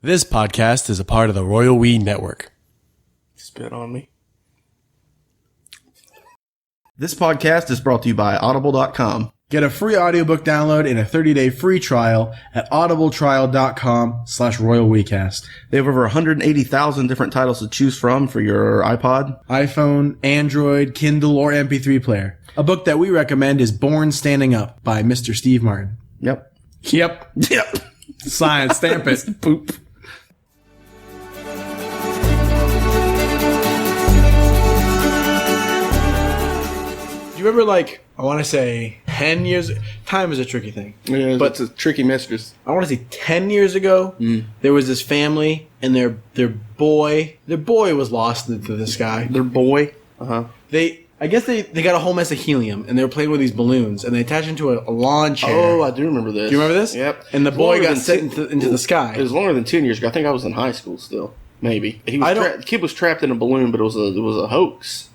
This podcast is a part of the Royal We Network. Spit on me. This podcast is brought to you by Audible.com. Get a free audiobook download and a 30-day free trial at audibletrial.com/RoyalWeCast. They have over 180,000 different titles to choose from for your iPod, iPhone, Android, Kindle, or MP3 player. A book that we recommend is Born Standing Up by Mr. Steve Martin. Yep. Yep. Science, stamp it. Poop. Do you remember, I want to say 10 years... Time is a tricky thing. Yeah, but it's a tricky mistress. I want to say 10 years ago, there was this family, and their boy was lost into the sky. Their boy? Uh-huh. I guess they got a whole mess of helium, and they were playing with these balloons, and they attached into a lawn chair. Oh, I do remember this. Do you remember this? Yep. And the boy got sent into the sky. It was longer than 10 years ago. I think I was in high school still. Maybe. The kid was trapped in a balloon, but it was a hoax.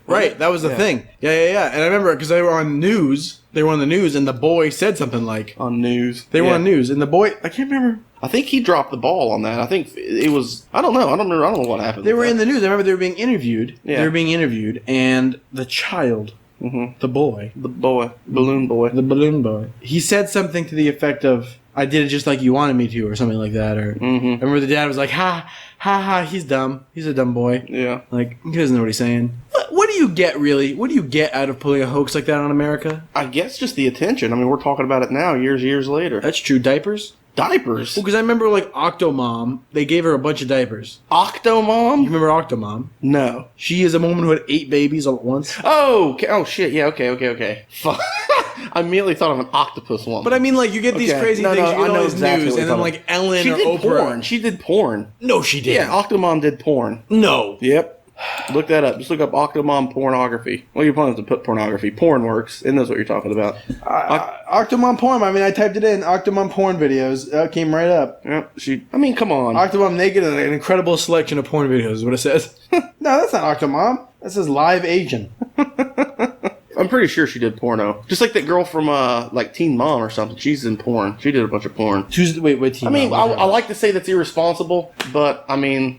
Right, that was the thing. Yeah. And I remember because they were on news. They were on the news, and the boy said something like on news. They were on news, and the boy, I can't remember. I think he dropped the ball on that. I think it was. I don't know. I don't know what happened. They were in the news. I remember they were being interviewed. Yeah. They were being interviewed, and the child, the boy, balloon boy, the balloon boy, he said something to the effect of, "I did it just like you wanted me to," or something like that. Or I remember the dad was like, "Ha ha, he's dumb. He's a dumb boy." Yeah, like he doesn't know what he's saying. What do you get really? What do you get out of pulling a hoax like that on America? I guess just the attention. I mean, we're talking about it now, years later. That's true. Diapers. Diapers? Well, because I remember, Octo-Mom, they gave her a bunch of diapers. Octo-Mom? You remember Octo-Mom? No. She is a woman who had 8 babies all at once. Oh, okay. Oh, shit. Yeah, okay. I immediately thought of an octopus woman. But I mean, you get these crazy things, you get all these news, and then, Ellen or Oprah. Porn. She did porn. No, she didn't. Yeah, Octo-Mom did porn. No. Yep. Look that up. Just look up Octo-Mom pornography. Well, you're planning to put pornography. Porn works. It knows what you're talking about. Octo-Mom porn. I mean, I typed it in. Octo-Mom porn videos. It came right up. Yep. Come on. Octo-Mom naked and an incredible selection of porn videos is what it says. No, that's not Octo-Mom. That says live Asian. I'm pretty sure she did porno. Just like that girl from, Teen Mom or something. She's in porn. She did a bunch of porn. Wait, Teen Mom. I like to say that's irresponsible, but,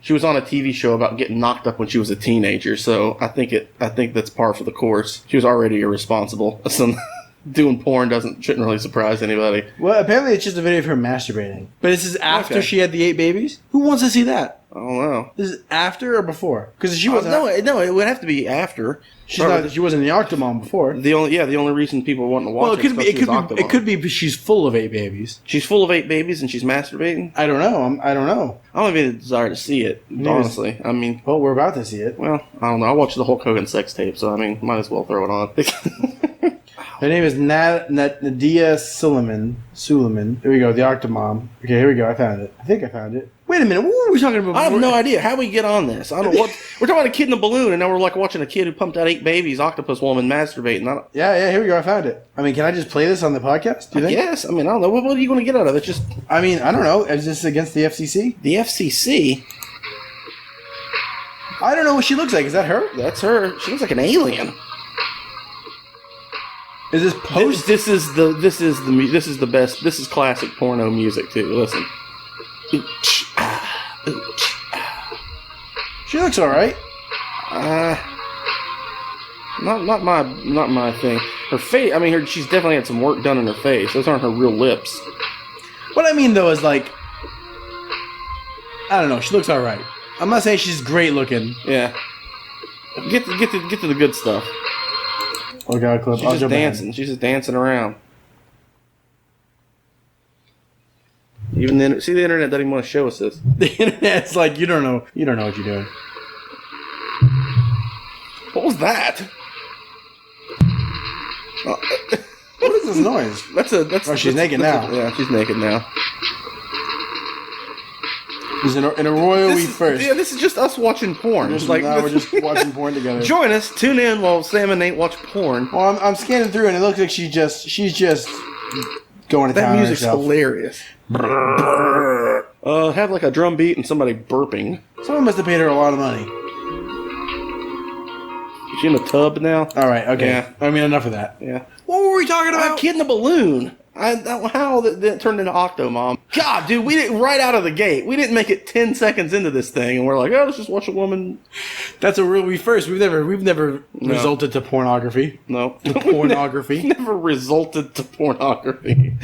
she was on a TV show about getting knocked up when she was a teenager, so I think that's par for the course. She was already irresponsible. So doing porn shouldn't really surprise anybody. Well, apparently it's just a video of her masturbating. But this is after she had the 8 babies? Who wants to see that? I don't know. This is after or before? Because she wasn't. No, it would have to be after. She wasn't the Octo-Mom before. The only reason people want to watch it could be she's full of 8 babies. She's full of 8 babies and she's masturbating. I don't know. I don't know. I don't have any desire to see it. Honestly, well, we're about to see it. Well, I don't know. I watched the Hulk Hogan sex tape, so might as well throw it on. Her name is Nadia Suleiman. Here we go, the Octo-Mom. Okay, here we go. I found it. I think I found it. Wait a minute. What were we talking about before? I have no idea. How we get on this? I don't know what. We're talking about a kid in a balloon, and now we're watching a kid who pumped out 8 babies, octopus woman masturbating. Yeah, here we go. I found it. Can I just play this on the podcast? Do you think? Yes. I don't know. What are you going to get out of it? Just. I don't know. Is this against the FCC? The FCC? I don't know what she looks like. Is that her? That's her. She looks like an alien. Is this post? This is the best. This is classic porno music too. Listen. She looks all right. Not my thing. Her face. She's definitely had some work done in her face. Those aren't her real lips. What I mean though is I don't know. She looks all right. I'm not saying she's great looking. Yeah. Get to the good stuff. Oh God, clip. She's just dancing. She's just dancing around. Even then, see, the internet doesn't even want to show us this. The internet's you don't know what you're doing. What was that? What is this noise? That's. She's naked now. Yeah, she's naked now. He's in a royal we first. Yeah, this is just us watching porn. We're just watching porn together. Join us. Tune in while Sam and Nate watch porn. Well, I'm scanning through, and it looks like she's just going to town. That music's herself. hilarious. Have a drum beat and somebody burping. Someone must have paid her a lot of money. Is she in the tub now? All right. Okay. Yeah. Enough of that. Yeah. What were we talking about? A kid in a balloon. How that turned into Octo-Mom? God, dude, we didn't right out of the gate. We didn't make it 10 seconds into this thing, and we're like, oh, let's just watch a woman. That's a real first. We've never resulted to pornography. No, Pornography. Never resulted to pornography.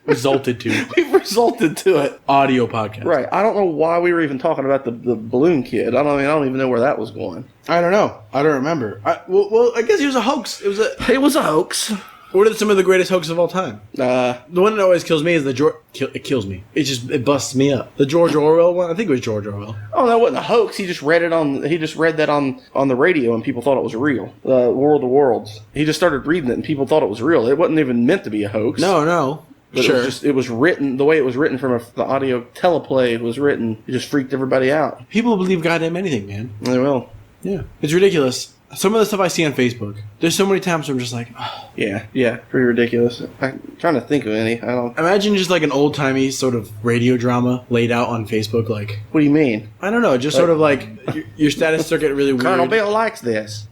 Resulted to. We've resulted to it. Audio podcast. Right. I don't know why we were even talking about the balloon kid. I don't even know where that was going. I don't know. I don't remember. Well, I guess it was a hoax. It was a hoax. What are some of the greatest hoaxes of all time? The one that always kills me is it kills me. It busts me up. The George Orwell one. I think it was George Orwell. Oh, that wasn't a hoax. He just read that on the radio and people thought it was real. World of Worlds. He just started reading it and people thought it was real. It wasn't even meant to be a hoax. No. But sure. It was written, the way it was written from the audio teleplay was written, it just freaked everybody out. People believe goddamn anything, man. They will. Yeah. It's ridiculous. Some of the stuff I see on Facebook, there's so many times where I'm just like, oh. Yeah, pretty ridiculous. I'm trying to think of any. I don't. Imagine just like an old-timey sort of radio drama laid out on Facebook, like. What do you mean? I don't know, just sort of like, your status start getting really weird. Colonel Bill likes this.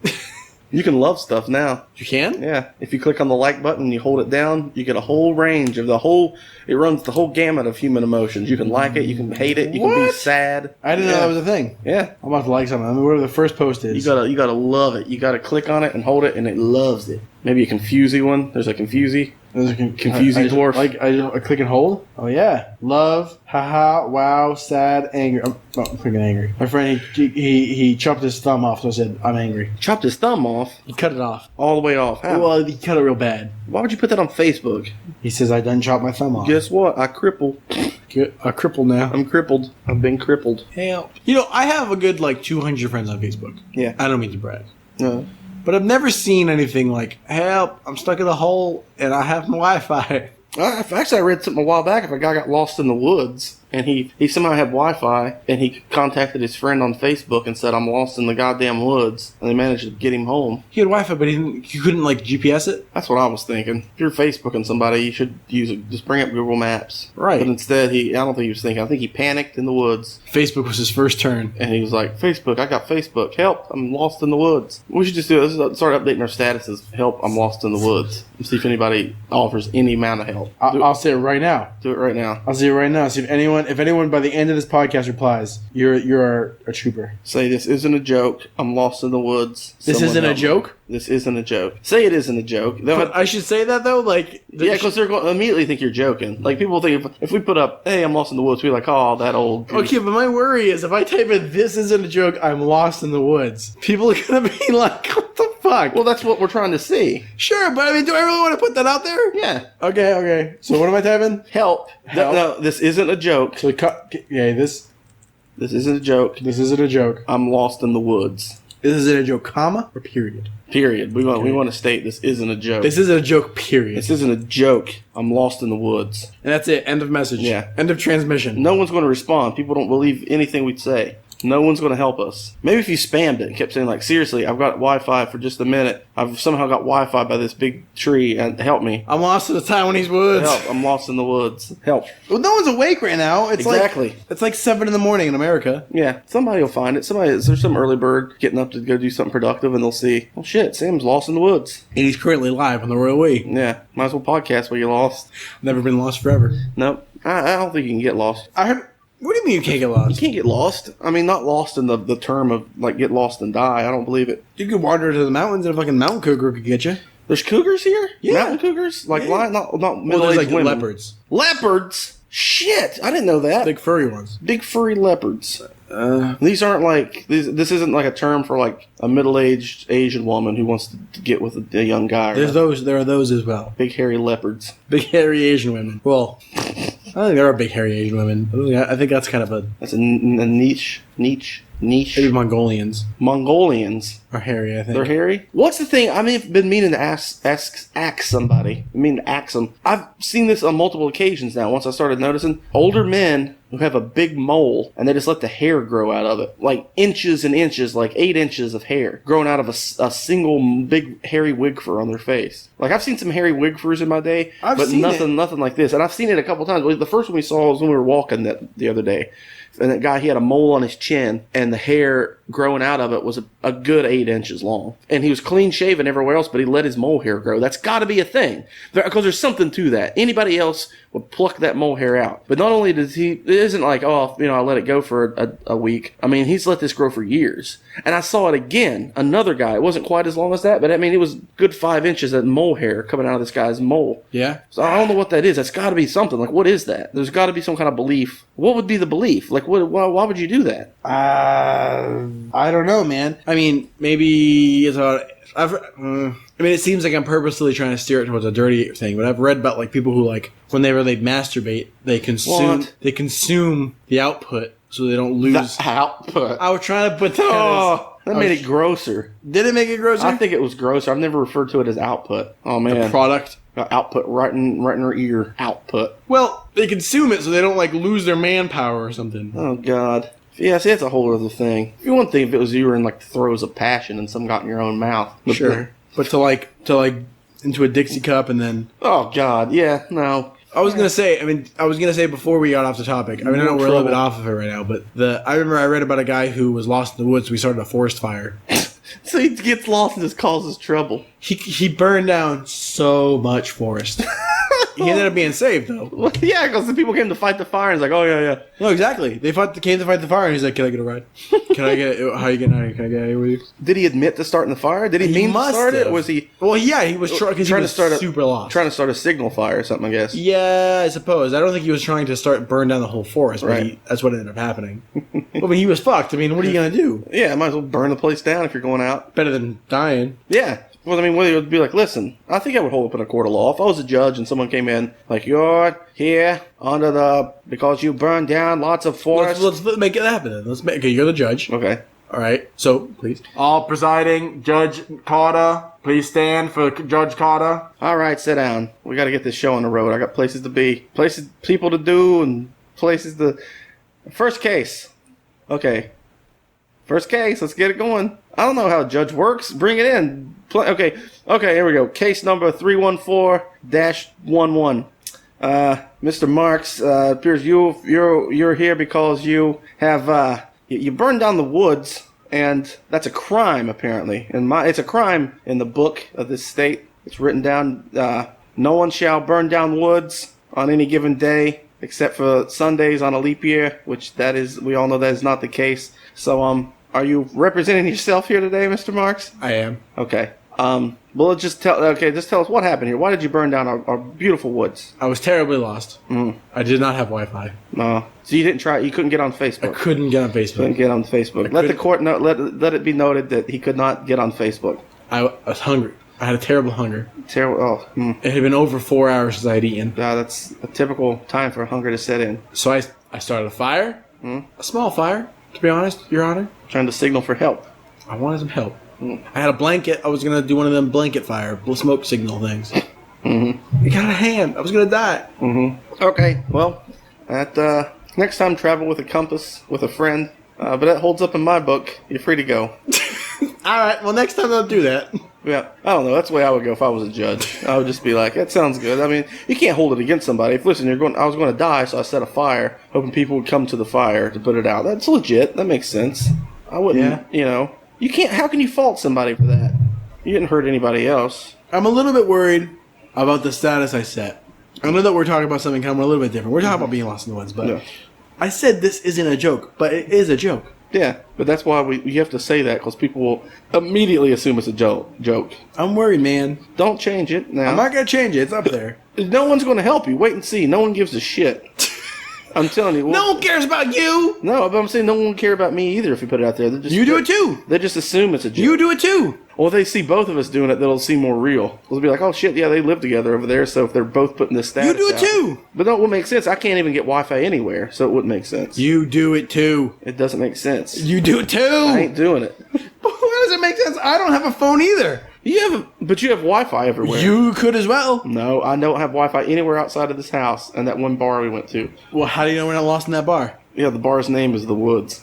You can love stuff now. You can? Yeah. If you click on the like button and you hold it down, you get a whole range of it runs the whole gamut of human emotions. You can like it, you can hate it, you can be sad. I didn't know that was a thing. Yeah. I'm about to like something. I mean, whatever the first post is. You gotta love it. You gotta click on it and hold it and it loves it. Maybe a confusey one. There's a confusey. There's a confusing dwarf. I click and hold. Oh yeah. Love, haha, wow, sad, angry. I'm freaking angry. My friend, he chopped his thumb off, so I said, I'm angry. Chopped his thumb off? He cut it off. All the way off? How? Well, he cut it real bad. Why would you put that on Facebook? He says, I done chopped my thumb off. Guess what? I crippled. I'm crippled now. I'm crippled. I've been crippled. Help. I have a good, 200 friends on Facebook. Yeah. I don't mean to brag. No. But I've never seen anything like, help, I'm stuck in a hole and I have my Wi-Fi. Actually, I read something a while back if a guy got lost in the woods and he somehow had Wi-Fi and he contacted his friend on Facebook and said, I'm lost in the goddamn woods, and they managed to get him home. He had Wi-Fi, but he couldn't GPS it? That's what I was thinking. If you're Facebooking somebody, you should just bring up Google Maps. Right. But instead, I don't think he was thinking. I think he panicked in the woods. Facebook was his first turn. And he was like, Facebook, I got Facebook. Help, I'm lost in the woods. We should just do this. Start updating our statuses. Help, I'm lost in the woods. And see if anybody offers any amount of help. I'll say it right now. Do it right now. I'll say it right now. See if anyone by the end of this podcast replies, you're a trooper. Say, this isn't a joke. I'm lost in the woods. This isn't a joke? This isn't a joke. Say it isn't a joke. I should say that, though? Yeah, because they're going to immediately think you're joking. Like, people think if we put up, hey, I'm lost in the woods, we're like, oh, that old goose. Okay, but my worry is if I type in, this isn't a joke, I'm lost in the woods, people are going to be like, what the fuck? Well, that's what we're trying to see. Sure, but do I really want to put that out there? Yeah. Okay. So what am I typing? Help. No, this isn't a joke. So this isn't a joke. This isn't a joke. I'm lost in the woods. This isn't a joke, comma, or period? Period. We want to state this isn't a joke. This isn't a joke, period. This isn't a joke. I'm lost in the woods. And that's it. End of message. Yeah. End of transmission. No one's going to respond. People don't believe anything we'd say. No one's going to help us. Maybe if you spammed it and kept saying, seriously, I've got Wi-Fi for just a minute. I've somehow got Wi-Fi by this big tree. And help me. I'm lost in the Taiwanese woods. Help. I'm lost in the woods. Help. Well, no one's awake right now. It's exactly. It's 7 in the morning in America. Yeah. Somebody will find it. There's some early bird getting up to go do something productive, and they'll see, oh, shit, Sam's lost in the woods. And he's currently live on the Royal We. Yeah. Might as well podcast while you're lost. Never been lost forever. Nope. I don't think you can get lost. I heard... What do you mean you can't get lost? You can't get lost. I mean, not lost in the term of, get lost and die. I don't believe it. You could wander to the mountains and a fucking mountain cougar could get you. There's cougars here? Yeah. Mountain cougars? Not there's middle-aged women. leopards. Leopards? Shit! I didn't know that. Big furry ones. Big furry leopards. These aren't this isn't a term for a middle-aged Asian woman who wants to get with a young guy. There are those as well. Big hairy leopards. Big hairy Asian women. Well, I think there are big hairy Asian women. I think that's kind of that's a niche. Maybe Mongolians. Mongolians are hairy, I think. They're hairy? What's the thing? I mean, I've been meaning to ask somebody. To ask them. I've seen this on multiple occasions now, once I started noticing. Older men who have a big mole, and they just let the hair grow out of it. Inches and inches, 8 inches of hair growing out of a single big hairy wig fur on their face. I've seen some hairy wig furs in my day, but nothing like this. And I've seen it a couple times. The first one we saw was when we were walking the other day. And that guy, he had a mole on his chin, and the hair growing out of it was a good 8 inches long. And he was clean shaven everywhere else, but he let his mole hair grow. That's got to be a thing. Because there's something to that. Anybody else would pluck that mole hair out. But not only does he, it isn't like, oh, you know, I let it go for a week. I mean, he's let this grow for years. And I saw it again. Another guy. It wasn't quite as long as that, but I mean, it was good 5 inches of mole hair coming out of this guy's mole. Yeah. So I don't know what that is. That's got to be something. Like, what is that? There's got to be some kind of belief. What would be the belief? Like, why would you do that? I don't know, man. I mean, maybe it's about. I mean, it seems like I'm purposely trying to steer it towards a dirty thing, but I've read about like people who like when they masturbate, they consume the output so they don't lose the output. I was trying to put that. That made it grosser. Did it make it grosser? I think it was grosser. I've never referred to it as output. Oh man, the product. Output right in her ear. Output. Well, they consume it so they don't like lose their manpower or something. Oh god. Yeah, see, that's a whole other thing. If you want to think if it was you were in like the throes of passion and some got in your own mouth. Sure. But to like into a Dixie cup and then. Oh god, yeah, no. I was gonna say before we got off the topic. I mean, I know we're a little bit off of it right now, but I remember I read about a guy who was lost in the woods. So we started a forest fire. So he gets lost and just causes trouble. He burned down so much forest. He ended up being saved though. Well, yeah, because the people came to fight the fire. And he's like, oh yeah. No, exactly. They came to fight the fire, and he's like, "Can I get a ride? Can I get? How are you getting out here? Can I get out here with you?" Did he admit to starting the fire? Did he mean to start it? Or was he? Well, yeah, he was trying to start super lost. Trying to start a signal fire or something, I guess. Yeah, I suppose. I don't think he was trying to burn down the whole forest, but right. That's what ended up happening. Well, I mean, he was fucked. I mean, what are you gonna do? Yeah, might as well burn the place down if you're going out. Better than dying. Yeah. Well, I mean, whether it would be like, listen, I think I would hold up in a court of law. If I was a judge and someone came in, like, you're here because you burned down lots of forest. Let's make it happen then. Okay, you're the judge. Okay. All right. So, please. All presiding, Judge Carter, please stand for Judge Carter. All right, sit down. We got to get this show on the road. I got places to be, people to do, and places to... First case. Okay. First case. Let's get it going. I don't know how a judge works. Bring it in. Okay, here we go. Case number 314-11. Mr. Marks, appears you're here because you have you burned down the woods, and that's a crime apparently. It's a crime in the book of this state. It's written down. No one shall burn down woods on any given day except for Sundays on a leap year, which we all know that is not the case. So are you representing yourself here today, Mr. Marks? I am. Okay. Well, just tell us what happened here. Why did you burn down our beautiful woods? I was terribly lost. I did not have Wi-Fi. No. So you didn't try. You couldn't get on Facebook. I couldn't get on Facebook. Couldn't get on Facebook. Let the court know. Let it be noted that he could not get on Facebook. I was hungry. I had a terrible hunger. Terrible. Oh. It had been over 4 hours since I had eaten. That's a typical time for hunger to set in. So I started a fire. A small fire, to be honest, Your Honor. Trying to signal for help. I wanted some help. I had a blanket. I was going to do one of them blanket fire, smoke signal things. It got out of hand. I was going to die. Okay, well, next time travel with a compass with a friend. But that holds up in my book. You're free to go. All right, well, next time I'll do that. Yeah, I don't know. That's the way I would go if I was a judge. I would just be like, that sounds good. I mean, you can't hold it against somebody. If, listen, I was going to die, so I set a fire, hoping people would come to the fire to put it out. That's legit. That makes sense. I wouldn't, You can't, how can you fault somebody for that? You didn't hurt anybody else. I'm a little bit worried about the status I set. I know that we're talking about something kind of a little bit different. We're talking about being lost in the woods, but yeah. I said this isn't a joke, but it is a joke. Yeah, but that's why you have to say that, because people will immediately assume it's a joke. I'm worried, man. Don't change it now. I'm not going to change it. It's up there. No one's going to help you. Wait and see. No one gives a shit. I'm telling you. No one cares about you. No, but I'm saying no one will care about me either if you put it out there. You do it too. They just assume it's a joke. You do it too. Well, if they see both of us doing it, that'll seem more real. They'll be like, oh shit, yeah, they live together over there, so if they're both putting this status You do it out. too. But no, it wouldn't make sense. I can't even get Wi-Fi anywhere, so it wouldn't make sense. You do it too. It doesn't make sense. You do it too. I ain't doing it. Why does it make sense? I don't have a phone either. But you have Wi-Fi everywhere. You could as well. No, I don't have Wi-Fi anywhere outside of this house and that one bar we went to. Well, how do you know we're not lost in that bar? Yeah, the bar's name is The Woods.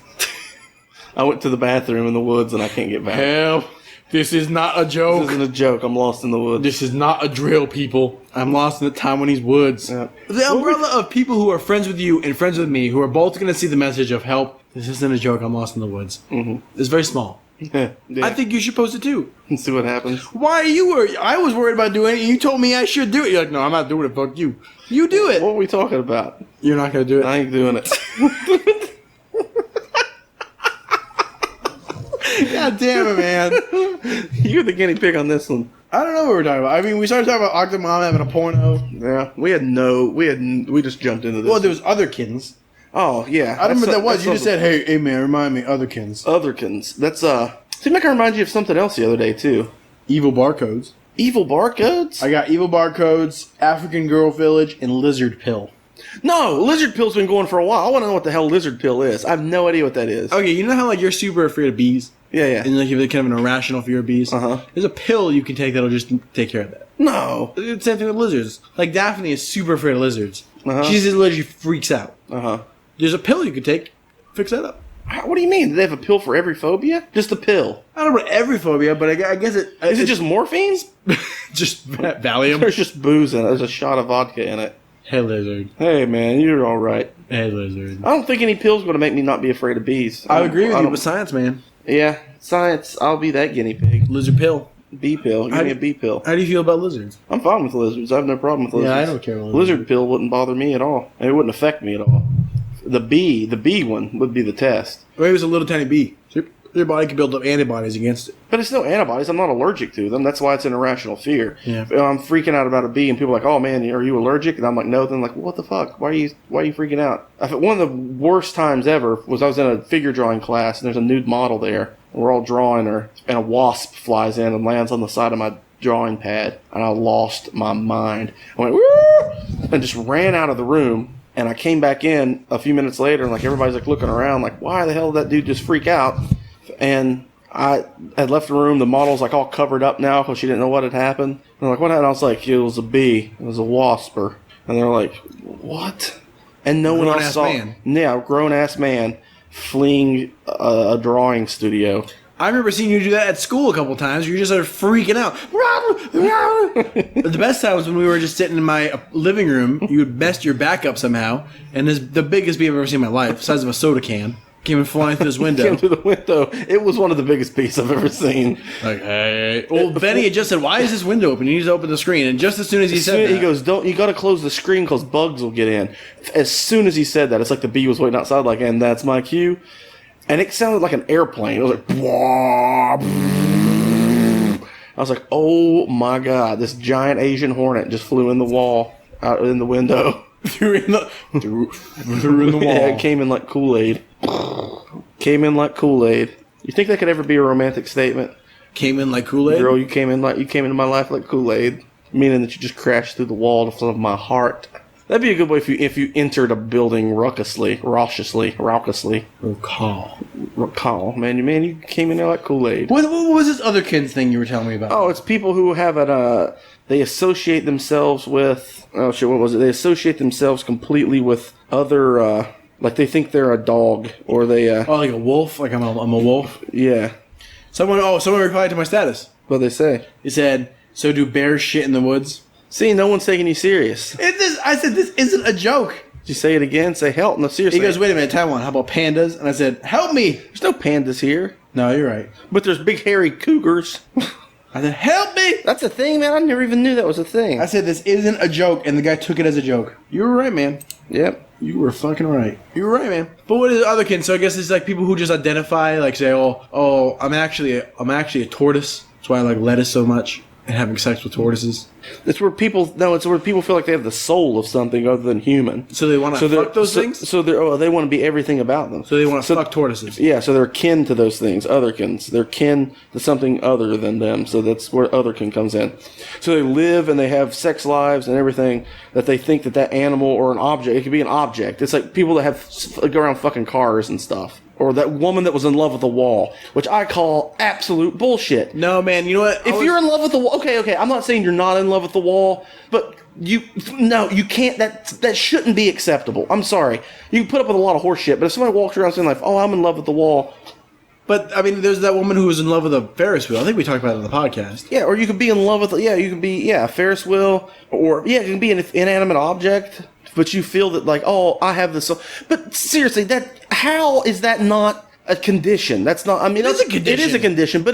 I went to the bathroom in the woods and I can't get back. Help. This is not a joke. This isn't a joke. I'm lost in the woods. This is not a drill, people. I'm lost in the Taiwanese woods. Yeah. The umbrella of people who are friends with you and friends with me, who are both going to see the message of help. This isn't a joke. I'm lost in the woods. Mm-hmm. It's very small. Yeah. I think you should post it too. And see what happens. Why you were? I was worried about doing it. And you told me I should do it. You're like, no, I'm not doing it. Fuck you. You do it. What are we talking about? You're not going to do it. I ain't doing it. God damn it, man. You're the guinea pig on this one. I don't know what we're talking about. I mean, we started talking about Octo-Mom having a porno. Yeah, we just jumped into this. Well, there was Otherkins. Oh yeah, I don't remember what that was. You just said, "Hey man, remind me, Otherkins." Otherkins. That's seemed like I reminded you of something else the other day too. Evil barcodes. Evil barcodes. I got evil barcodes, African Girl Village, and Lizard Pill. No, lizard pill's been going for a while. I want to know what the hell lizard pill is. I have no idea what that is. Okay, you know how like you're super afraid of bees? Yeah. And like you have kind of an irrational fear of bees? Uh-huh. There's a pill you can take that'll just take care of that. No. It's the same thing with lizards. Like Daphne is super afraid of lizards. Uh-huh. She just literally freaks out. Uh-huh. There's a pill you can take, fix that up. What do you mean? Do they have a pill for every phobia? Just a pill? I don't know about every phobia, but I guess it... Is it just morphine? just Valium? There's just booze in it. There's a shot of vodka in it. Hey, lizard. Hey, man, you're all right. Hey, lizard. I don't think any pill's going to make me not be afraid of bees. I agree with you with science, man. Yeah, science. I'll be that guinea pig. Lizard pill. Bee pill. Give me a bee pill. How do you feel about lizards? I'm fine with lizards. I have no problem with lizards. Yeah, I don't care about lizard pill wouldn't bother me at all. It wouldn't affect me at all. The bee one would be the test. Maybe it's a little tiny bee. Your body can build up antibodies against it. But it's no antibodies. I'm not allergic to them. That's why it's an irrational fear. Yeah. I'm freaking out about a bee, and people are like, "Oh man, are you allergic?" And I'm like, "No." Then I'm like, well, "What the fuck? Why are you freaking out?" One of the worst times ever was I was in a figure drawing class, and there's a nude model there. And we're all drawing her, and a wasp flies in and lands on the side of my drawing pad, and I lost my mind. I went, "Woo!" and just ran out of the room. And I came back in a few minutes later, and like everybody's like looking around, like, "Why the hell did that dude just freak out?" And I had left the room. The model's like all covered up now because she didn't know what had happened. And they're like, "What happened?" I was like, "It was a bee. It was a wasper." And they're like, "What?" And no one else saw. Man. Yeah, a grown ass man fleeing a drawing studio. I remember seeing you do that at school a couple times. You just started freaking out. The best time was when we were just sitting in my living room. You would mess your back up somehow, and this the biggest bee I've ever seen in my life, the size of a soda can, came flying through this window. Came through the window. It was one of the biggest bees I've ever seen. Like, hey. Well, Benny had just said, "Why is this window open? You need to open the screen." And just as soon as he said that, he goes, "Don't, you got to close the screen because bugs will get in." As soon as he said that, it's like the bee was waiting outside, like, "And that's my cue." And it sounded like an airplane. It was like, "Bwah, I was like, "Oh my god!" This giant Asian hornet just flew in the wall, out in the window, threw in the wall. Yeah, it came in like Kool-Aid. Came in like Kool-Aid. You think that could ever be a romantic statement? Came in like Kool-Aid? Girl, you came into my life like Kool-Aid, meaning that you just crashed through the wall to front of my heart. That'd be a good way if you entered a building raucously. Recall. Man, you came in there like Kool-Aid. What was this Otherkins thing you were telling me about? Oh, it's people who have they associate themselves with, oh shit, what was it? They associate themselves completely with other, like they think they're a dog, or they, like a wolf? Like I'm a wolf? Yeah. Someone replied to my status. What'd they say? He said, "So do bears shit in the woods?" See, no one's taking you serious. I said, "This isn't a joke." Did you say it again? Say help. No, seriously. He goes, "Wait a minute, Taiwan, how about pandas?" And I said, "Help me." There's no pandas here. No, you're right. But there's big hairy cougars. I said, "Help me." That's a thing, man. I never even knew that was a thing. I said, "This isn't a joke," and the guy took it as a joke. You were right, man. Yep. You were fucking right. You were right, man. But what is Otherkins? So I guess it's like people who just identify, like say, oh, I'm actually a tortoise. That's why I like lettuce so much. And having sex with tortoises. It's where people feel like they have the soul of something other than human. So they want to fuck those things? So they want to be everything about them. So they want to fuck tortoises. Yeah, so they're kin to those things, otherkins. They're kin to something other than them. So that's where otherkin comes in. So they live and they have sex lives and everything that they think that animal or an object, it could be an object. It's like people that go around fucking cars and stuff. Or that woman that was in love with the wall, which I call absolute bullshit. No, man, you know what? If you're in love with the wall, okay, I'm not saying you're not in love with the wall, but you can't, that shouldn't be acceptable. I'm sorry. You can put up with a lot of horse shit, but if somebody walks around saying like, "Oh, I'm in love with the wall," But I mean, there's that woman who was in love with a Ferris wheel. I think we talked about it on the podcast. Yeah, or you could be in love with, you could be, a Ferris wheel, or, it can be an inanimate object, but you feel that, like, oh, I have this. But seriously, how is that not a condition? That's not, I mean, it is a condition. It is a condition, but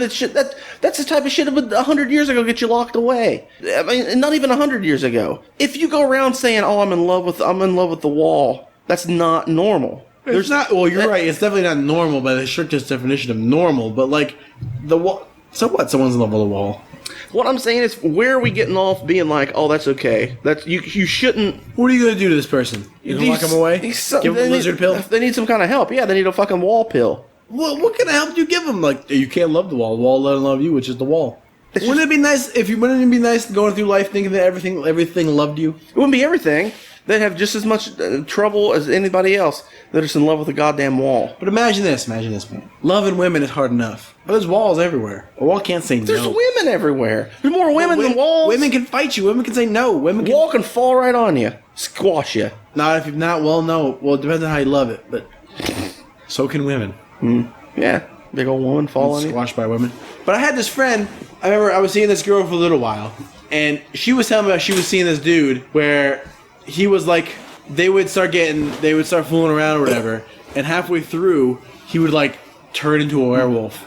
that's the type of shit that would 100 years ago get you locked away. I mean, not even 100 years ago. If you go around saying, oh, I'm in love with the wall, that's not normal. There's not. Well, you're right. It's definitely not normal by the strictest definition of normal. But like the wall. So what? Someone's in love with the wall. What I'm saying is, where are we getting off being like, oh, that's okay? That's you shouldn't. What are you gonna do to this person? You gonna lock him away? Give him a lizard pill? They need some kind of help. Yeah, they need a fucking wall pill. Well, what kind of help do you give them? Like, you can't love the wall. The wall doesn't love you, which is the wall. Wouldn't it be nice going through life thinking that everything loved you? It wouldn't be everything. They'd have just as much trouble as anybody else that is in love with a goddamn wall. But imagine this, man. Loving women is hard enough. But there's walls everywhere. A wall can't say no. There's women everywhere. There's more women than walls. Women can fight you. Women can say no. Wall can fall right on you. Squash you. Not if you're not, well, no. Well, it depends on how you love it. But so can women. Yeah. Big old woman fall on you. Squashed by women. But I had this friend. I remember I was seeing this girl for a little while. And she was telling me she was seeing this dude where he was like, they would start fooling around or whatever, and halfway through, he would like turn into a werewolf.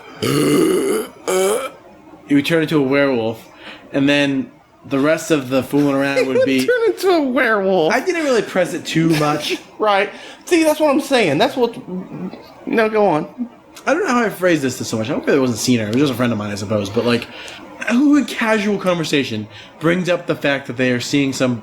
He would turn into a werewolf, and then the rest of the fooling around would be turn into a werewolf. I didn't really press it too much. Right. See, that's what I'm saying. That's what. No, go on. I don't know how I phrased this to so much. I hope it wasn't seen her. It was just a friend of mine, I suppose. But like, who in casual conversation brings up the fact that they are seeing some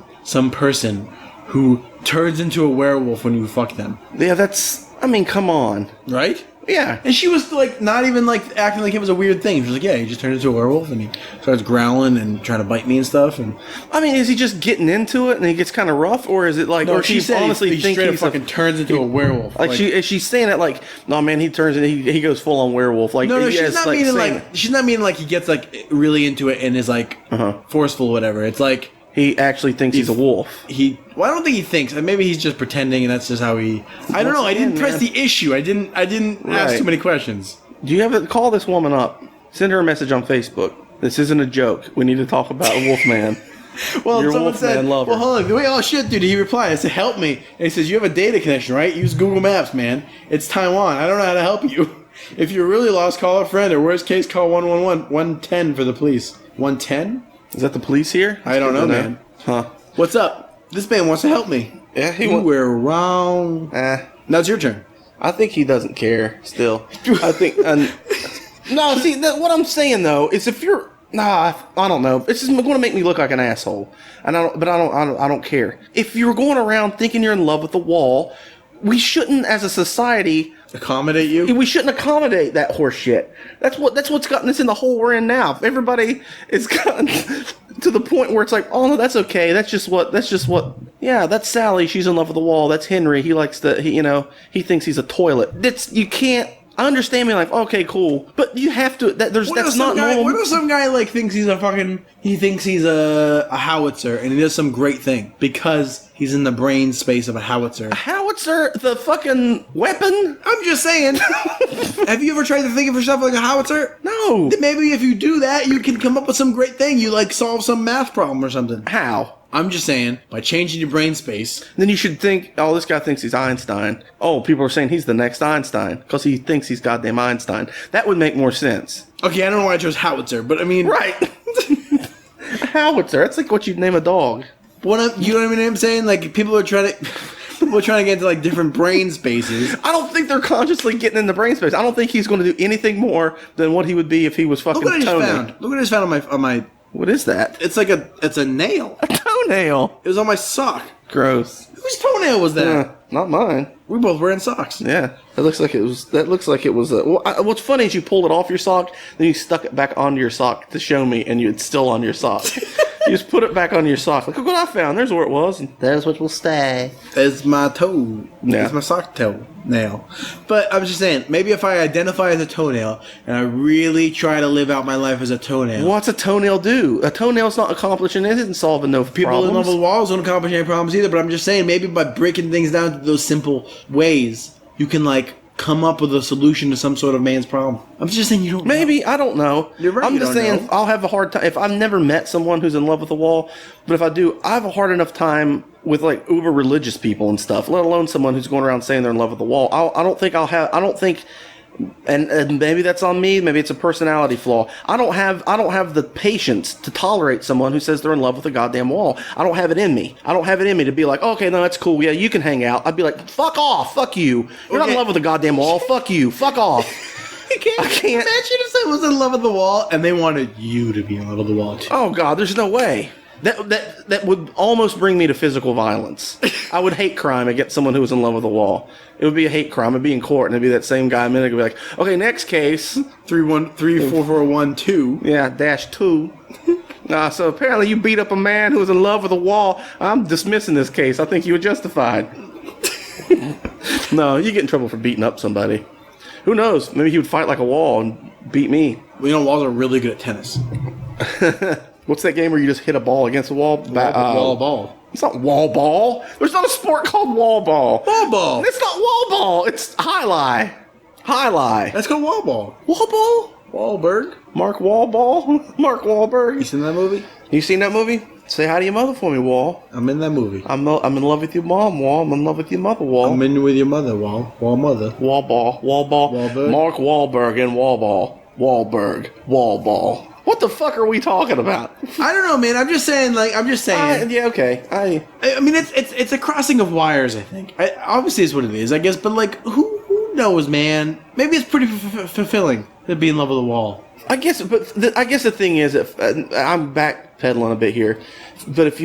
person who turns into a werewolf when you fuck them? Yeah, that's. I mean, come on. Right? Yeah. And she was like, not even like acting like it was a weird thing. She was like, yeah, he just turned into a werewolf and he starts growling and trying to bite me and stuff. And I mean, is he just getting into it and he gets kind of rough, or is it like, no, or she honestly thinks he fucking turns into a werewolf? Like is she saying it like, no man, he turns and he goes full on werewolf? Like, no, she's not meaning like she's not meaning like he gets like really into it and is like forceful or whatever. It's like he actually thinks he's a wolf. Well, I don't think he thinks. Maybe he's just pretending, and that's just how he. I don't know. I didn't press the issue. I didn't ask too many questions. Do you have to call this woman up? Send her a message on Facebook. This isn't a joke. We need to talk about Wolfman. Well, someone said, well, hold on. Wait, oh shit, dude. He replied. I said, help me. And he says, you have a data connection, right? Use Google Maps, man. It's Taiwan. I don't know how to help you. If you're really lost, call a friend, or worst case, call 111, 110 for the police. 110? Is that the police here? I don't know, man. Huh? What's up? This man wants to help me. Yeah, you were wrong. Now it's your turn. I think he doesn't care. Still, I think. No, see, what I'm saying though is if you're I don't know. It's just going to make me look like an asshole, and I don't care. If you're going around thinking you're in love with the wall, we shouldn't, as a society, accommodate you. We shouldn't accommodate that horse shit. That's what's gotten us in the hole we're in now. Everybody is gotten to the point where it's like, oh no, that's okay. That's just what. Yeah, that's Sally. She's in love with the wall. That's Henry. He likes he thinks he's a toilet. You can't. I understand me like, okay, cool, but you have to. That's not normal. What if some guy like thinks he's a howitzer and he does some great thing because he's in the brain space of a howitzer? A howitzer, the fucking weapon? I'm just saying. Have you ever tried to think of yourself like a howitzer? No. Maybe if you do that, you can come up with some great thing. You like solve some math problem or something. How? I'm just saying, by changing your brain space. Then you should think, oh, this guy thinks he's Einstein. Oh, people are saying he's the next Einstein because he thinks he's goddamn Einstein. That would make more sense. Okay, I don't know why I chose howitzer, but I mean... Right. Howitzer, that's like what you'd name a dog. You know what I'm saying? Like, people are trying to get into, like, different brain spaces. I don't think they're consciously getting in the brain space. I don't think he's going to do anything more than what he would be if he was fucking Tony. Look what I just found on my... What is that? It's like it's a nail. A toenail. It was on my sock. Gross. Whose toenail was that? Not mine. We both wearing socks. Yeah. That looks like it was. What's funny is you pulled it off your sock, then you stuck it back onto your sock to show me, and it's still on your sock. You just put it back on your sock. Like, look what I found. There's where it was. And there's what will stay. It's my toe. Yeah. It's my sock toenail. But I'm just saying, maybe if I identify as a toenail and I really try to live out my life as a toenail. What's a toenail do? A toenail's not accomplishing anything, isn't solving no People problems. in love with walls don't accomplish any problems either, but I'm just saying, maybe by breaking things down to those simple ways, you can, like, come up with a solution to some sort of man's problem. I'm just saying you don't. Maybe, I don't know. You're right, I'm you just don't saying know. I'll have a hard time. If I've never met someone who's in love with the wall, but if I do, I have a hard enough time with like uber religious people and stuff, let alone someone who's going around saying they're in love with the wall. I don't think, and maybe that's on me, maybe it's a personality flaw. I don't have the patience to tolerate someone who says they're in love with the goddamn wall. I don't have it in me. To be like, okay, no, that's cool. Yeah, you can hang out. I'd be like, fuck off. Fuck you. You're not in love with the goddamn wall. Fuck you. Fuck off. I can't imagine if someone was in love with the wall and they wanted you to be in love with the wall too. Oh God, there's no way. That would almost bring me to physical violence. I would hate crime against someone who was in love with the wall. It would be a hate crime. I'd be in court and it'd be that same guy a minute ago, be like, okay, next case. 34412. Yeah, -2. So apparently you beat up a man who was in love with a wall. I'm dismissing this case. I think you were justified. No, you get in trouble for beating up somebody. Who knows? Maybe he would fight like a wall and beat me. Well, you know, walls are really good at tennis. What's that game where you just hit a ball against a wall? Wall ball. It's not wall ball. There's not a sport called wall ball. Wall ball. It's not wall ball. It's highlight. Highlight. That's called wall ball. Wall ball? Wahlberg. Mark Wallball? Mark Wahlberg. You seen that movie? You seen that movie? Say hi to your mother for me, Wall. I'm in that movie. I'm in love with your mom, Wall. I'm in love with your mother, Wall. I'm in with your mother, Wall. Wall mother. Wall ball. Wahlberg. Mark Wahlberg and Wall ball. Wahlberg. Wall ball. What the fuck are we talking about? I don't know, man. I'm just saying. Yeah, okay. I mean, it's a crossing of wires. I think. Obviously, it's what it is. I guess, but like, who knows, man? Maybe it's pretty fulfilling to be in love with a wall. I guess, but I guess the thing is, if I'm backpedaling a bit here, but if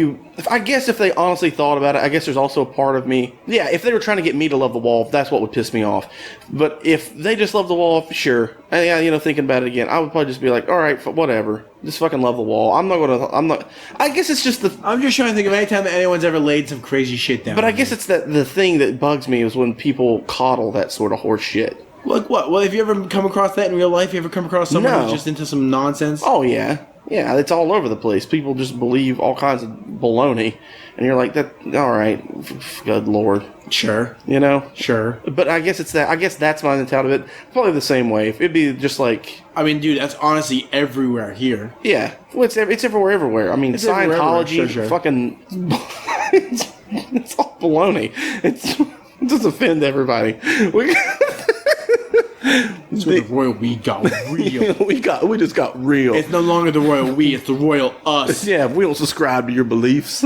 they honestly thought about it, I guess there's also a part of me. Yeah, if they were trying to get me to love the wall, that's what would piss me off. But if they just love the wall, sure. And yeah, thinking about it again, I would probably just be like, all right, whatever, just fucking love the wall. I'm not. I guess it's just I'm just trying to think of any time that anyone's ever laid some crazy shit down. But I guess it's the thing that bugs me is when people coddle that sort of horse shit. Like what? Well, have you ever come across that in real life? You ever come across someone who's just into some nonsense? Oh, yeah. Yeah, it's all over the place. People just believe all kinds of baloney. And you're like, that, all right, good Lord. Sure. Sure. But I guess that's my mentality of it. Probably the same way. It'd be just like... I mean, dude, that's honestly everywhere here. Yeah. Well, it's everywhere. I mean, it's Scientology, sure. Fucking... it's all baloney. It doesn't offend everybody. It's where the royal we got real. we just got real. It's no longer the royal we, it's the royal us. Yeah, we don't subscribe to your beliefs.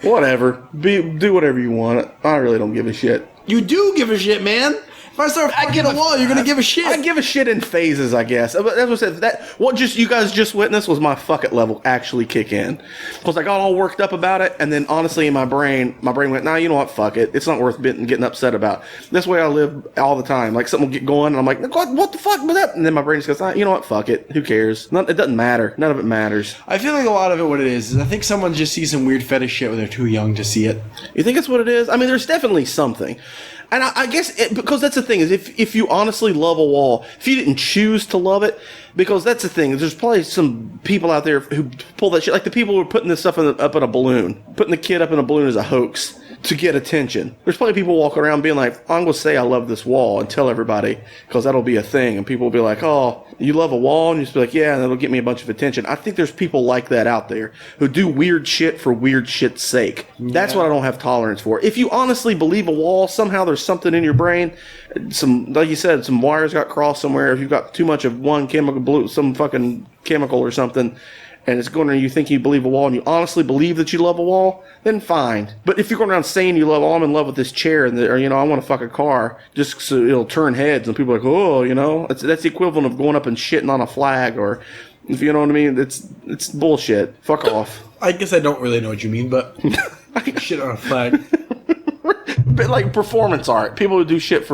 Whatever. Do whatever you want. I really don't give a shit. You do give a shit, man. If I start fucking a wall, you're gonna give a shit. I give a shit in phases, I guess. That's what I said. What you guys just witnessed was my fuck it level actually kick in. Because I got all worked up about it, and then honestly in my brain went, nah, you know what, fuck it. It's not worth getting upset about. This way I live all the time. Like something will get going, and I'm like, what the fuck was that? And then my brain just goes, you know what, fuck it. Who cares? It doesn't matter. None of it matters. I feel like a lot of it, what it is I think someone just sees some weird fetish shit when they're too young to see it. You think that's what it is? I mean, there's definitely something. And I guess, because that's the thing, is if you honestly love a wall, if you didn't choose to love it, because that's the thing, there's probably some people out there who pull that shit, like the people who are putting this stuff up in a balloon, putting the kid up in a balloon as a hoax to get attention. There's plenty of people walking around being like, I'm going to say I love this wall and tell everybody, because that'll be a thing. And people will be like, oh, you love a wall? And you just be like, yeah, and that'll get me a bunch of attention. I think there's people like that out there who do weird shit for weird shit's sake. Yeah. That's what I don't have tolerance for. If you honestly believe a wall, somehow there's something in your brain, like you said, some wires got crossed somewhere. If you've got too much of one chemical, some fucking chemical or something, and it's going on, you think you believe a wall, and you honestly believe that you love a wall, then fine. But if you're going around saying you love, I'm in love with this chair, or I want to fuck a car, just so it'll turn heads, and people are like, oh, that's the equivalent of going up and shitting on a flag, or if you know what I mean, it's bullshit. Fuck off. I guess I don't really know what you mean, but shit on a flag. But like performance art, people who do shit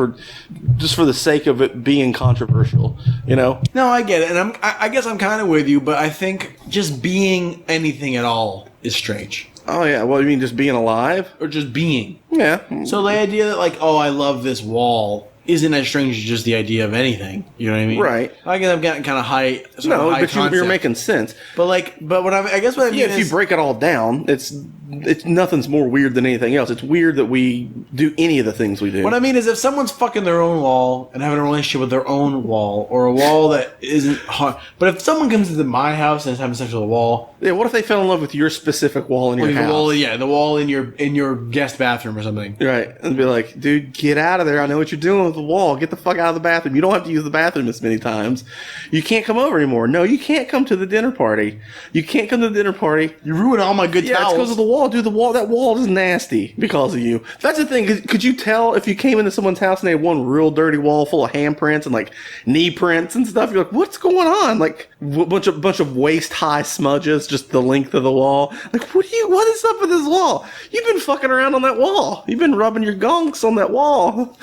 just for the sake of it being controversial, No, I get it, and I guess I'm kind of with you, but I think just being anything at all is strange. Oh yeah, well, you mean just being alive, or just being? Yeah. So the idea that like, oh, I love this wall isn't as strange as just the idea of anything. You know what I mean? Right. I guess I'm getting kind of high. No, but you're making sense. But what I guess what I mean is, if you break it all down, it's nothing's more weird than anything else. It's weird that we do any of the things we do. What I mean is, if someone's fucking their own wall and having a relationship with their own wall, or a wall that isn't hard, but if someone comes into my house and is having sex with a wall, yeah, what if they fell in love with your specific wall in your house? The wall in your guest bathroom or something. Right, and be like, dude, get out of there. I know what you're doing with the wall. Get the fuck out of the bathroom. You don't have to use the bathroom this many times. You can't come over anymore. No, you can't come to the dinner party. You can't come to the dinner party. You ruin all my good towels. Yeah, it's because of the wall. Dude, that wall is nasty because of you. That's the thing. Could you tell if you came into someone's house and they had one real dirty wall full of handprints and like knee prints and stuff? You're like, what's going on? Like a bunch of waist high smudges, just the length of the wall. Like, what is up with this wall? You've been fucking around on that wall. You've been rubbing your gonks on that wall.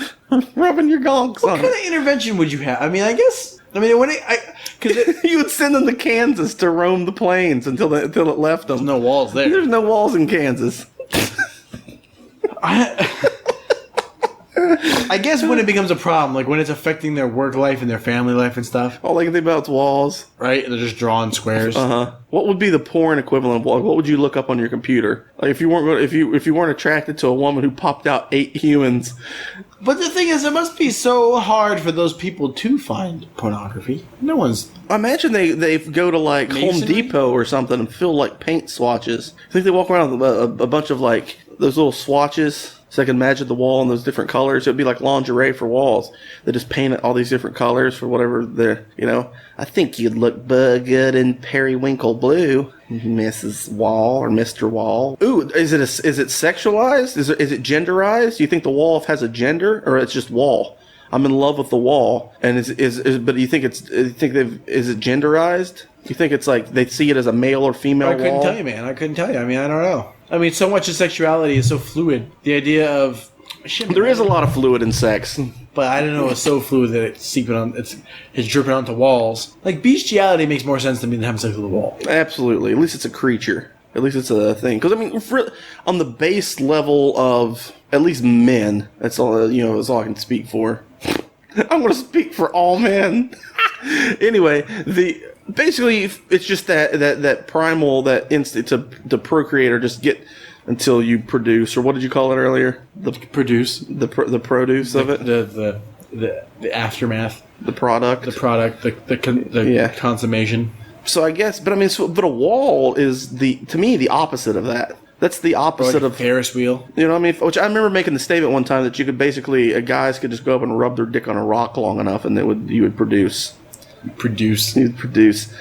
Rubbing your gonks on it. What kind of intervention would you have? I mean, I guess. I mean, you would send them to Kansas to roam the plains until it left them. There's no walls there. There's no walls in Kansas. I guess when it becomes a problem, like when it's affecting their work life and their family life and stuff. All they can think about is walls. Right? And they're just drawing squares. What would be the porn equivalent of what would you look up on your computer? Like if you weren't attracted to a woman who popped out 8 humans. But the thing is, it must be so hard for those people to find pornography. No one's... I imagine they go to like Home Depot or something and fill like paint swatches. I think they walk around with a bunch of like those little swatches. So I can imagine the wall in those different colors. It would be like lingerie for walls. They just paint it all these different colors for whatever they're, I think you'd look good in periwinkle blue, Mrs. Wall or Mr. Wall. Ooh, is it sexualized? Is it genderized? Do you think the wall has a gender, or it's just wall? I'm in love with the wall, and but do you think is it genderized? You think it's like they see it as a male or female wall? I couldn't tell you, man. I couldn't tell you. I mean, I don't know. I mean, so much of sexuality is so fluid. The idea of... There is a lot of fluid in sex. But I don't know, it's so fluid that it's dripping onto walls. Like, bestiality makes more sense to me than having sex with a wall. Absolutely. At least it's a creature. At least it's a thing. Because, I mean, on the base level of at least men, that's all, that's all I can speak for. I'm going to speak for all men. Anyway, basically, it's just that primal, that instinct to procreate or just get until you produce, or what did you call it earlier? The produce of it. The aftermath. The product. The consummation. So I guess, but a wall is to me the opposite of that. That's the opposite of Ferris wheel. You know what I mean? Which I remember making the statement one time that you could basically, guys could just go up and rub their dick on a rock long enough, and you would produce. You'd produce.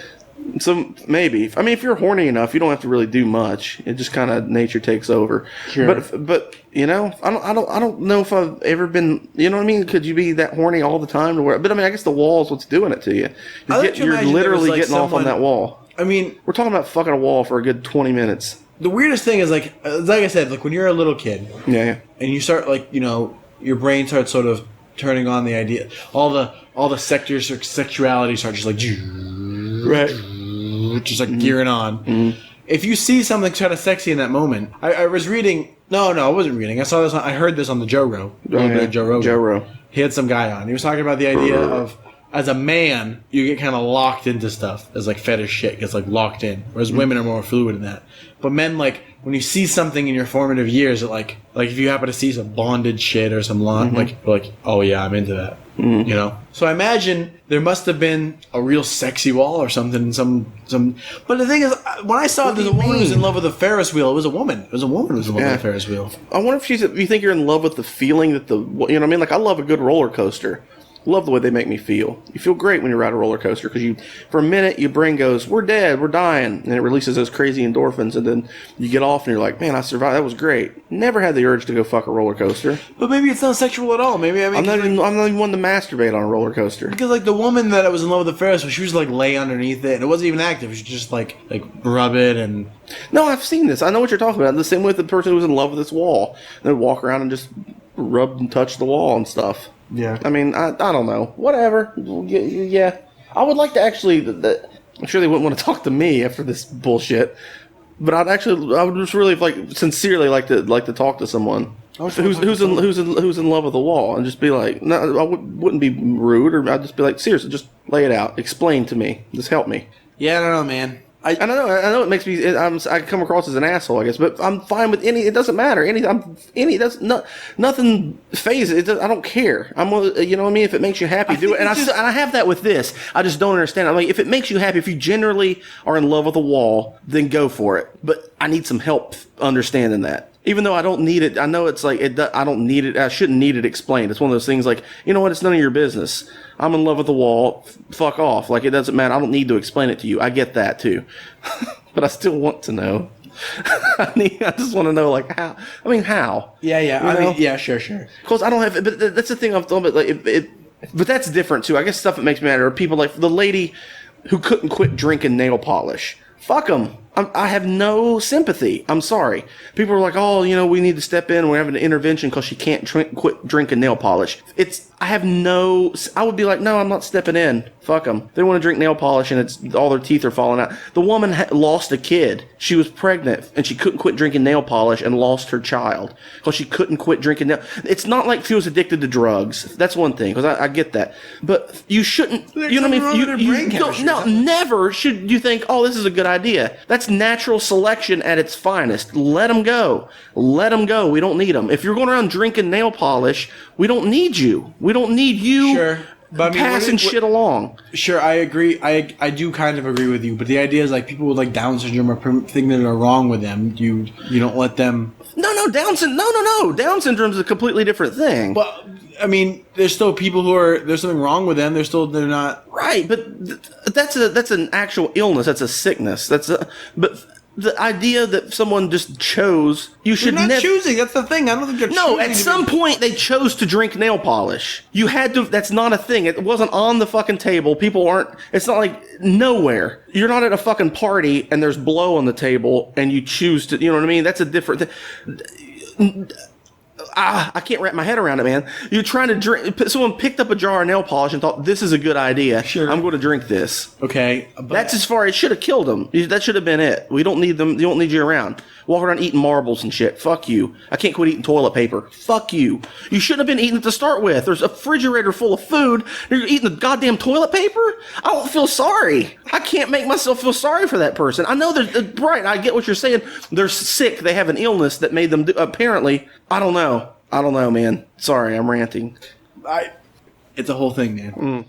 So maybe, if you're horny enough, you don't have to really do much. It just kind of nature takes over. Sure. But I don't know if I've ever been. You know what I mean? Could you be that horny all the time? But I guess the wall's what's doing it to you. You're literally getting off on that wall. I mean, we're talking about fucking a wall for a good 20 minutes. The weirdest thing is like I said, like when you're a little kid, yeah, and you start your brain starts sort of turning on the idea, all the sectors of sexuality start just like just like gearing on. Mm-hmm. If you see something kind of sexy in that moment, I was reading. No, I wasn't reading. I heard this on the Joe Rogan. Joe Rogan. He had some guy on. He was talking about the idea of, as a man, you get kind of locked into stuff as like fetish shit gets like locked in, whereas women are more fluid in that. But men, like when you see something in your formative years, that like if you happen to see some bondage shit or some like oh yeah, I'm into that. Mm-hmm. So I imagine there must have been a real sexy wall or something. But the thing is, when I saw the woman who was in love with a Ferris wheel, it was a woman. It was a woman who was in love with a Ferris wheel. I wonder if you think you're in love with the feeling that Like I love a good roller coaster. Love the way they make me feel. You feel great when you ride a roller coaster because for a minute, your brain goes, "We're dead, we're dying," and it releases those crazy endorphins, and then you get off and you're like, "Man, I survived. That was great." Never had the urge to go fuck a roller coaster. But maybe it's not sexual at all. Maybe I'm not even one to masturbate on a roller coaster. Because like the woman that was in love with the Ferris wheel, she was like lay underneath it, and it wasn't even active. She was just like rub it and. No, I've seen this. I know what you're talking about. The same with the person who was in love with this wall. They'd walk around and just rub and touch the wall and stuff. Yeah. I mean, I don't know. Whatever. Yeah. I would like to actually... I'm sure they wouldn't want to talk to me after this bullshit. But I would just really, sincerely like to talk to someone who's in love with the wall and just be like... No, I wouldn't be rude, or I'd just be like, seriously, just lay it out. Explain to me. Just help me. Yeah, I don't know, man. I know it makes me. I come across as an asshole, I guess, but I'm fine with any. It doesn't matter. That's nothing phases. I don't care. You know what I mean. If it makes you happy, do it. And I have that with this. I just don't understand. I'm like, if it makes you happy, if you generally are in love with a wall, then go for it. But I need some help understanding that. Even though I don't need it, I know it's like I don't need it. I shouldn't need it explained. It's one of those things like, you know what? It's none of your business. I'm in love with the wall. Fuck off. Like, it doesn't matter. I don't need to explain it to you. I get that too, but I still want to know. I just want to know, like, how. I mean, how? Yeah. Sure. Because I don't have. But that's the thing. I'm talking about. Like, but that's different too. I guess stuff that makes me mad are people like the lady who couldn't quit drinking nail polish. Fuck them. I have no sympathy. I'm sorry. People are like, oh, you know, we need to step in. We're having an intervention because she can't quit drinking nail polish. I would be like, no, I'm not stepping in. Fuck them. They want to drink nail polish and all their teeth are falling out. The woman lost a kid. She was pregnant and she couldn't quit drinking nail polish and lost her child because she couldn't quit drinking nail. It's not like she was addicted to drugs. That's one thing, because I get that. But you shouldn't, you know what I mean? Never should you think, oh, this is a good idea. That's natural selection at its finest. Let them go. Let them go. We don't need them. If you're going around drinking nail polish, we don't need you. We don't need you. Sure. But passing shit along. Sure, I agree. I do kind of agree with you. But the idea is like people with like Down syndrome or things that are wrong with them. You don't let them. No, Down syndrome. No. Down syndrome is a completely different thing. Well, I mean, there's still people there's something wrong with them. They're not right. But that's an actual illness. That's a sickness. But the idea that someone just chose, you should never choosing. That's the thing. I don't think they're choosing. No, at some point they chose to drink nail polish. You had to. That's not a thing. It wasn't on the fucking table. People aren't. It's not like nowhere. You're not at a fucking party and there's blow on the table and you choose to. You know what I mean? That's a different thing. I can't wrap my head around it, man. You're trying to drink. Someone picked up a jar of nail polish and thought, this is a good idea. Sure. I'm going to drink this. Okay. That's as far. It should have killed them. That should have been it. We don't need them. You don't need you around. Walk around eating marbles and shit. Fuck you. I can't quit eating toilet paper. Fuck you. You shouldn't have been eating it to start with. There's a refrigerator full of food. You're eating the goddamn toilet paper? I don't feel sorry. I can't make myself feel sorry for that person. I know right. I get what you're saying. They're sick. They have an illness that made them apparently. I don't know, man. Sorry, I'm ranting. It's a whole thing, man.